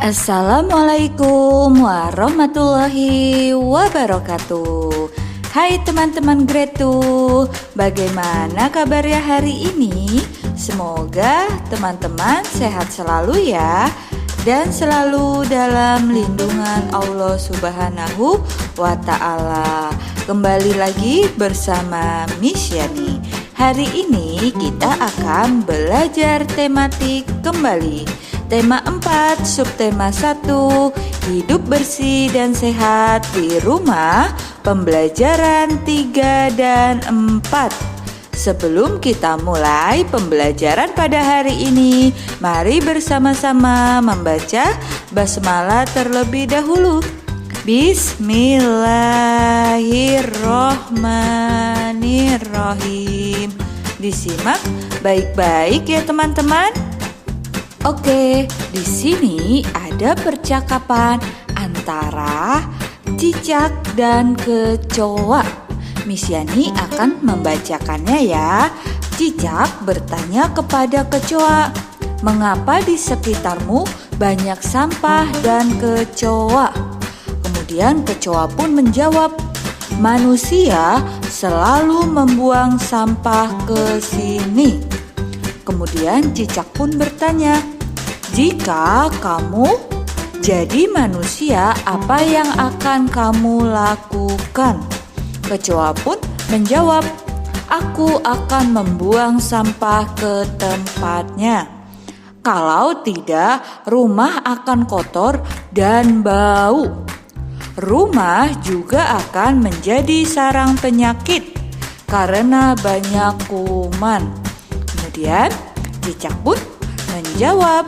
Assalamualaikum warahmatullahi wabarakatuh. Hai teman-teman Grade 2, bagaimana kabarnya hari ini? Semoga teman-teman sehat selalu ya, dan selalu dalam lindungan Allah Subhanahu wa Ta'ala. Kembali lagi bersama Miss Yani. Hari ini kita akan belajar tematik kembali. Tema 4, subtema 1, hidup bersih dan sehat di rumah, pembelajaran 3 dan 4. Sebelum kita mulai pembelajaran pada hari ini, mari bersama-sama membaca basmalah terlebih dahulu. Bismillahirrohmanirrohim. Disimak baik-baik ya teman-teman. Oke, di sini ada percakapan antara cicak dan kecoa. Miss Yani akan membacakannya ya. Cicak bertanya kepada kecoa, "Mengapa di sekitarmu banyak sampah dan kecoa?" Kemudian kecoa pun menjawab, "Manusia selalu membuang sampah ke sini." Kemudian cicak pun bertanya, "Jika kamu jadi manusia, apa yang akan kamu lakukan?" Kecoa pun menjawab, "Aku akan membuang sampah ke tempatnya. Kalau tidak, rumah akan kotor dan bau. Rumah juga akan menjadi sarang penyakit karena banyak kuman." Kemudian cicak pun menjawab,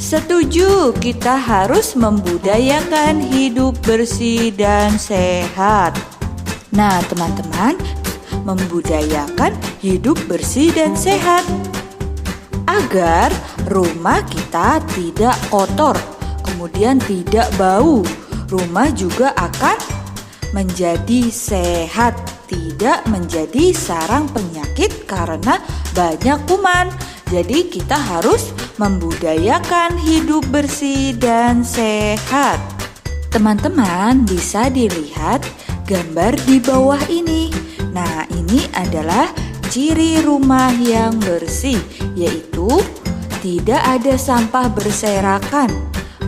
"Setuju, kita harus membudayakan hidup bersih dan sehat." Nah teman-teman, membudayakan hidup bersih dan sehat agar rumah kita tidak kotor, kemudian tidak bau. Rumah juga akan menjadi sehat, tidak menjadi sarang penyakit karena banyak kuman. Jadi kita harus membudayakan hidup bersih dan sehat. Teman-teman bisa dilihat gambar di bawah ini. Nah, ini adalah ciri rumah yang bersih, yaitu tidak ada sampah berserakan.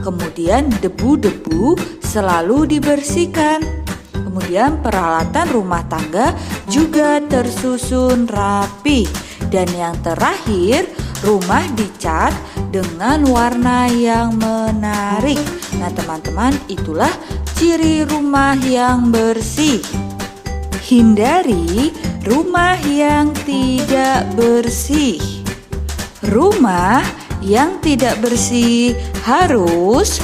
Kemudian debu-debu selalu dibersihkan. Kemudian peralatan rumah tangga juga tersusun rapi. Dan yang terakhir, rumah dicat dengan warna yang menarik. Nah teman-teman, itulah ciri rumah yang bersih. Hindari rumah yang tidak bersih. Rumah yang tidak bersih harus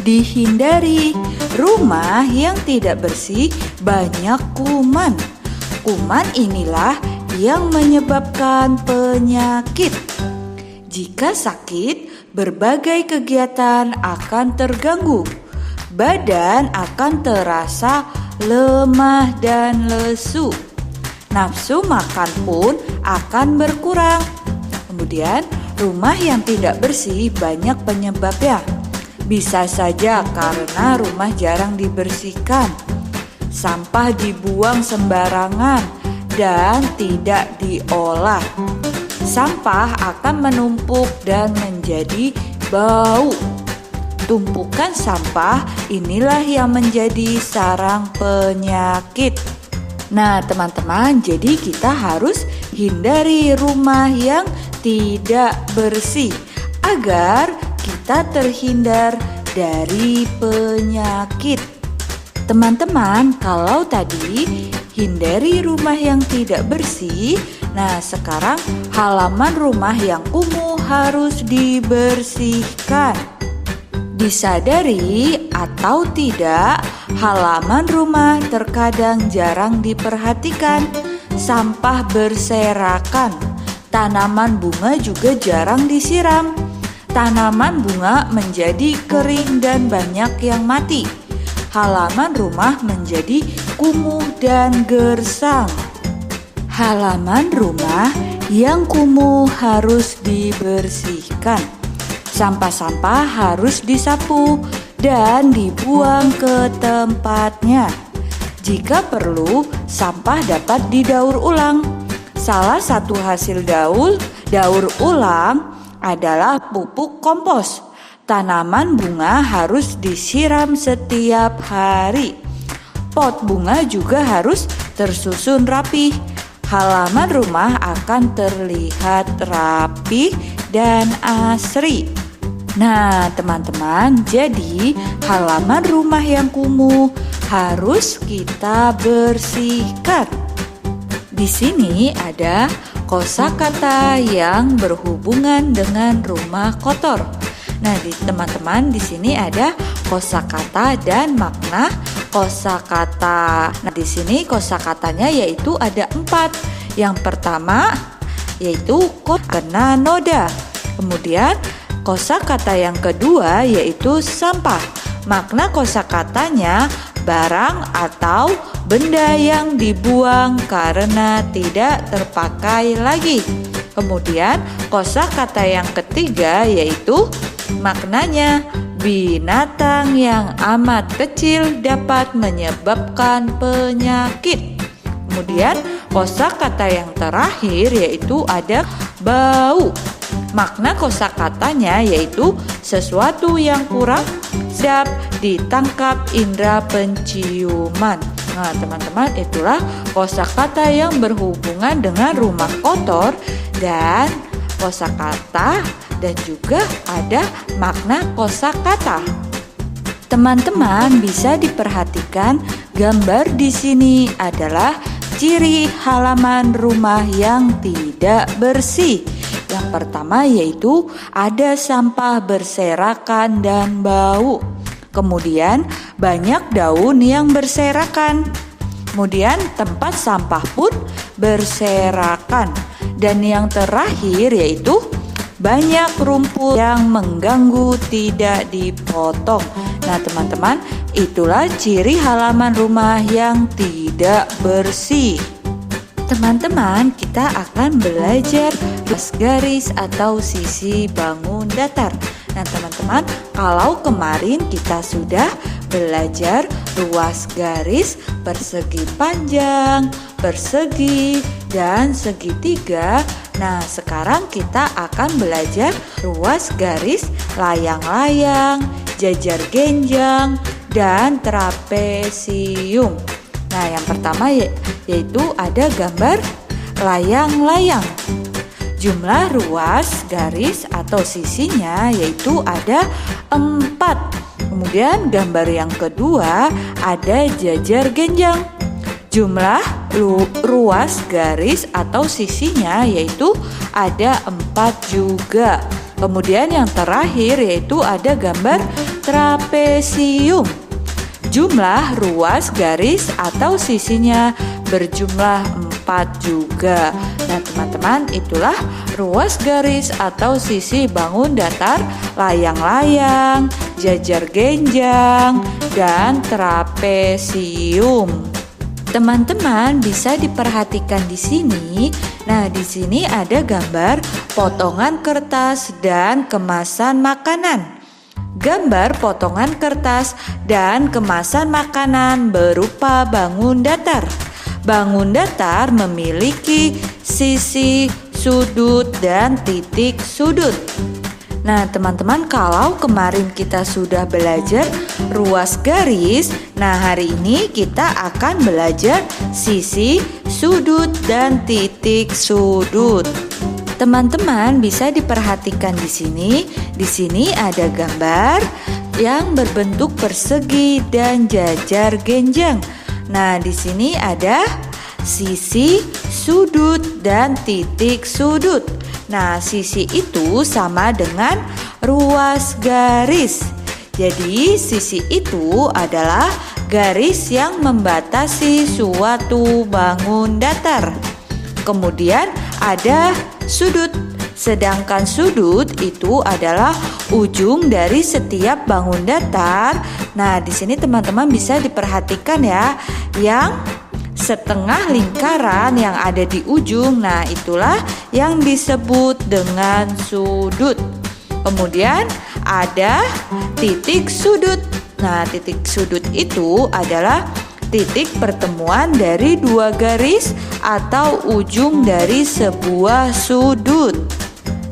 dihindari. Rumah yang tidak bersih banyak kuman. Kuman inilah yang menyebabkan penyakit. Jika sakit, berbagai kegiatan akan terganggu. Badan akan terasa lemah dan lesu. Nafsu makan pun akan berkurang. Kemudian, rumah yang tidak bersih banyak penyebabnya. Bisa saja karena rumah jarang dibersihkan, sampah dibuang sembarangan, dan tidak diolah. Sampah akan menumpuk dan menjadi bau. Tumpukan sampah inilah yang menjadi sarang penyakit. Nah teman-teman, jadi kita harus hindari rumah yang tidak bersih agar kita terhindar dari penyakit. Teman-teman, kalau tadi hindari rumah yang tidak bersih, nah sekarang halaman rumah yang kumuh harus dibersihkan. Disadari atau tidak, halaman rumah terkadang jarang diperhatikan. Sampah berserakan, tanaman bunga juga jarang disiram. Tanaman bunga menjadi kering dan banyak yang mati. Halaman rumah menjadi kumuh dan gersang. Halaman rumah yang kumuh harus dibersihkan. Sampah-sampah harus disapu dan dibuang ke tempatnya. Jika perlu, sampah dapat didaur ulang. Salah satu hasil daur ulang adalah pupuk kompos. Tanaman bunga harus disiram setiap hari. Pot bunga juga harus tersusun rapi. Halaman rumah akan terlihat rapi dan asri. Nah, teman-teman, jadi halaman rumah yang kumuh harus kita bersihkan. Di sini ada kosakata yang berhubungan dengan rumah kotor. Nah, teman-teman, di sini ada kosakata dan makna kosakata. Nah, di sini kosakatanya yaitu ada 4. Yang pertama yaitu kena noda. Kemudian kosakata yang kedua yaitu sampah. Makna kosakatanya barang atau benda yang dibuang karena tidak terpakai lagi. Kemudian kosakata yang ketiga yaitu maknanya binatang yang amat kecil dapat menyebabkan penyakit. Kemudian kosakata yang terakhir yaitu ada bau. Makna kosakatanya yaitu sesuatu yang kurang sedap ditangkap indera penciuman. Nah, teman-teman, itulah kosakata yang berhubungan dengan rumah kotor dan kosakata, dan juga ada makna kosakata. Teman-teman bisa diperhatikan gambar di sini adalah ciri halaman rumah yang tidak bersih. Yang pertama yaitu ada sampah berserakan dan bau. Kemudian banyak daun yang berserakan. Kemudian tempat sampah pun berserakan. Dan yang terakhir yaitu banyak rumput yang mengganggu tidak dipotong. Nah, teman-teman, itulah ciri halaman rumah yang tidak bersih. Teman-teman, kita akan belajar garis atau sisi bangun datar. Nah, teman-teman, kalau kemarin kita sudah belajar ruas garis, persegi panjang, persegi, dan segitiga. Nah, sekarang kita akan belajar ruas garis, layang-layang, jajar genjang, dan trapesium. Nah, yang pertama yaitu ada gambar layang-layang. Jumlah ruas garis atau sisinya yaitu ada 4. Kemudian gambar yang kedua ada jajar genjang. Jumlah ruas garis atau sisinya yaitu ada 4 juga. Kemudian yang terakhir yaitu ada gambar trapesium. Jumlah ruas garis atau sisinya berjumlah 4 juga. Nah, teman-teman, itulah ruas garis atau sisi bangun datar, layang-layang, jajar genjang, dan trapesium. Teman-teman bisa diperhatikan di sini. Nah, di sini ada gambar potongan kertas dan kemasan makanan. Gambar potongan kertas dan kemasan makanan berupa bangun datar. Bangun datar memiliki sisi, sudut, dan titik sudut. Nah, teman-teman, kalau kemarin kita sudah belajar ruas garis, nah hari ini kita akan belajar sisi, sudut, dan titik sudut. Teman-teman bisa diperhatikan di sini. Di sini ada gambar yang berbentuk persegi dan jajar genjang. Nah, di sini ada sisi, sudut, dan titik sudut. Nah, sisi itu sama dengan ruas garis. Jadi, sisi itu adalah garis yang membatasi suatu bangun datar. Kemudian ada sudut. Sedangkan sudut itu adalah ujung dari setiap bangun datar. Nah, di sini teman-teman bisa diperhatikan ya, yang setengah lingkaran yang ada di ujung. Nah, itulah yang disebut dengan sudut. Kemudian ada titik sudut. Nah, titik sudut itu adalah titik pertemuan dari dua garis atau ujung dari sebuah sudut.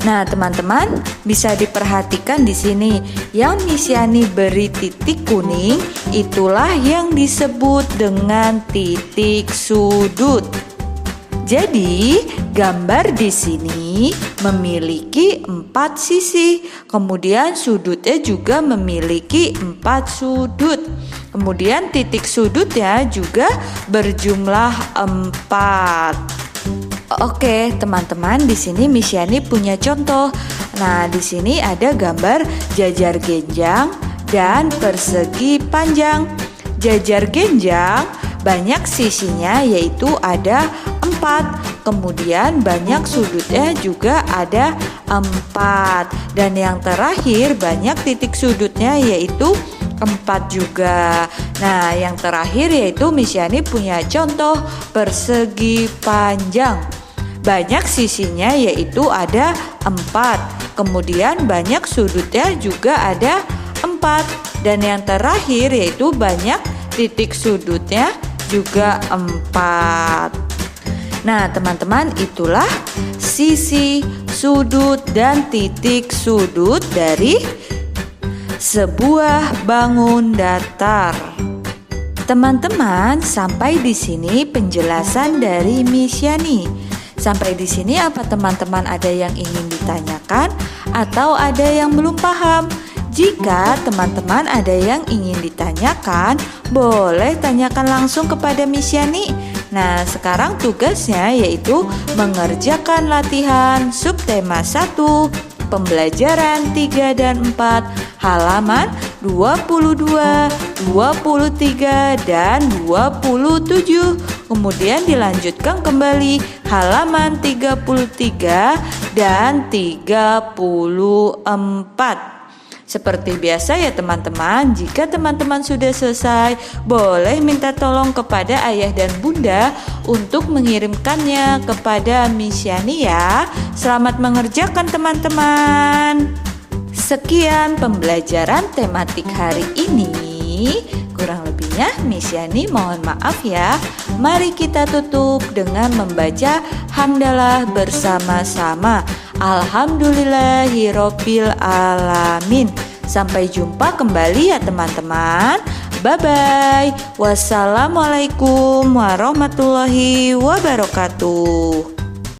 Nah, teman-teman bisa diperhatikan di sini. Yang Miss Yani beri titik kuning, itulah yang disebut dengan titik sudut. Jadi, gambar di sini memiliki 4 sisi. Kemudian sudutnya juga memiliki 4 sudut. Kemudian titik sudutnya juga berjumlah 4. Oke, teman-teman, di sini Miss Yani punya contoh. Nah, di sini ada gambar jajar genjang dan persegi panjang. Jajar genjang banyak sisinya, yaitu ada 4. Kemudian banyak sudutnya juga ada 4. Dan yang terakhir banyak titik sudutnya, yaitu 4 juga. Nah, yang terakhir yaitu Miss Yani punya contoh persegi panjang. Banyak sisinya, yaitu ada 4. Kemudian banyak sudutnya juga ada 4. Dan yang terakhir yaitu banyak titik sudutnya juga 4. Nah, teman-teman, itulah sisi, sudut, dan titik sudut dari sebuah bangun datar. Teman-teman, sampai di sini penjelasan dari Miss Yani. Sampai di sini apa teman-teman ada yang ingin ditanyakan atau ada yang belum paham? Jika teman-teman ada yang ingin ditanyakan, boleh tanyakan langsung kepada Miss Yani. Nah, sekarang tugasnya yaitu mengerjakan latihan subtema 1, pembelajaran 3 dan 4, halaman 22, 23, dan 27. Kemudian dilanjutkan kembali halaman 33 dan 34. Seperti biasa ya teman-teman, jika teman-teman sudah selesai, boleh minta tolong kepada ayah dan bunda untuk mengirimkannya kepada Miss Yani ya. Selamat mengerjakan teman-teman. Sekian pembelajaran tematik hari ini. Kurang lebihnya Miss Yani mohon maaf ya. Mari kita tutup dengan membaca hamdalah bersama-sama. Alhamdulillahirobbil alamin. Sampai jumpa kembali ya teman-teman. Bye-bye. Wassalamualaikum warahmatullahi wabarakatuh.